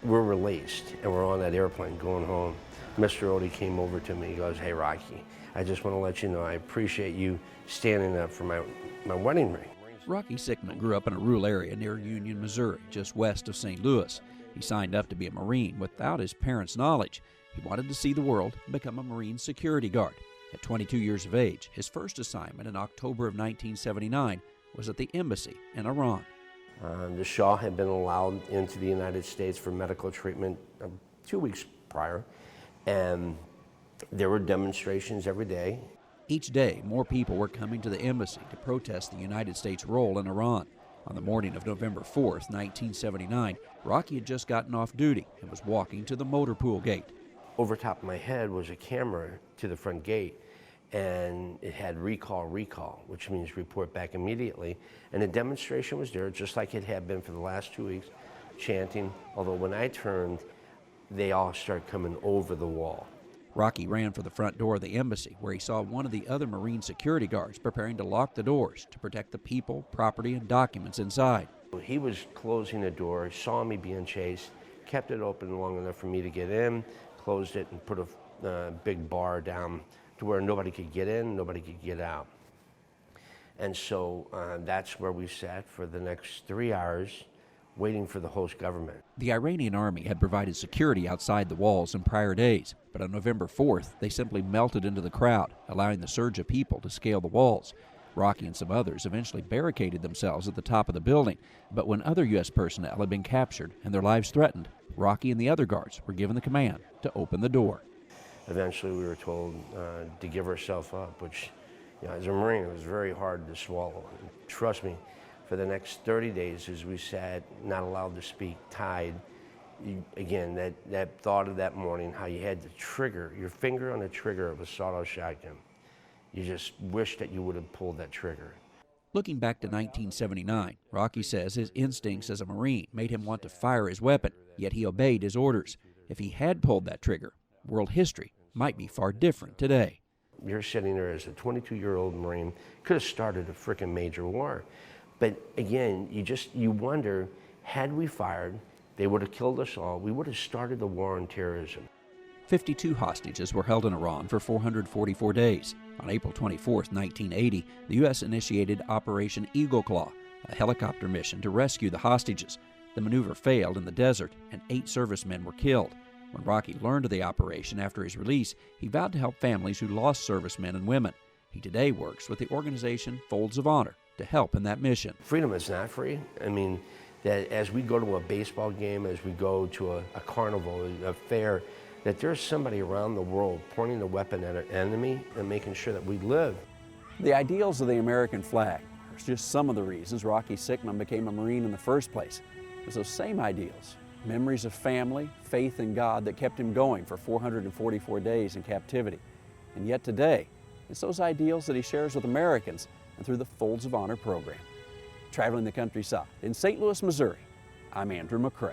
we're released and we're on that airplane going home, Mr. Odie came over to me. He goes, "Hey, Rocky, I just want to let you know I appreciate you standing up for my wedding ring." Rocky Sickman grew up in a rural area near Union, Missouri, just west of St. Louis. He signed up to be a Marine without his parents' knowledge. He wanted to see the world and become a Marine security guard. At 22 years of age, his first assignment in October of 1979 was at the embassy in Iran. The Shah had been allowed into the United States for medical treatment 2 weeks prior, and there were demonstrations every day. Each day, more people were coming to the embassy to protest the United States' role in Iran. On the morning of November 4th, 1979, Rocky had just gotten off duty and was walking to the motor pool gate. Over top of my head was a camera to the front gate, and it had recall, which means report back immediately. And the demonstration was there, just like it had been for the last 2 weeks, chanting, although when I turned, they all started coming over the wall. Rocky ran for the front door of the embassy, where he saw one of the other Marine security guards preparing to lock the doors to protect the people, property, and documents inside. He was closing the door, saw me being chased, kept it open long enough for me to get in, closed it, and put a big bar down to where nobody could get in, nobody could get out. And so that's where we sat for the next 3 hours, waiting for the host government. The Iranian army had provided security outside the walls in prior days, but on November 4th, they simply melted into the crowd, allowing the surge of people to scale the walls. Rocky and some others eventually barricaded themselves at the top of the building, but when other U.S. personnel had been captured and their lives threatened, Rocky and the other guards were given the command to open the door. Eventually we were told to give ourselves up, which, as a Marine, it was very hard to swallow. And trust me, for the next 30 days as we sat, not allowed to speak, tied, again, that thought of that morning, how you had the trigger, your finger on the trigger of a sawed-off shotgun. You just wish that you would have pulled that trigger. Looking back to 1979, Rocky says his instincts as a Marine made him want to fire his weapon, yet he obeyed his orders. If he had pulled that trigger, world history might be far different today. You're sitting there as a 22-year-old Marine, could have started a freaking major war. But again, you wonder, had we fired, they would have killed us all. We would have started the war on terrorism. 52 hostages were held in Iran for 444 days. On April 24, 1980, the U.S. initiated Operation Eagle Claw, a helicopter mission to rescue the hostages. The maneuver failed in the desert, and 8 servicemen were killed. When Rocky learned of the operation after his release, he vowed to help families who lost servicemen and women. He today works with the organization Folds of Honor to help in that mission. Freedom is not free. I mean, that as we go to a baseball game, as we go to a carnival, a fair, that there's somebody around the world pointing a weapon at an enemy and making sure that we live. The ideals of the American flag are just some of the reasons Rocky Sickman became a Marine in the first place. It was those same ideals, memories of family, faith in God, that kept him going for 444 days in captivity. And yet today, it's those ideals that he shares with Americans and through the Folds of Honor program. Traveling the countryside in St. Louis, Missouri, I'm Andrew McCrae.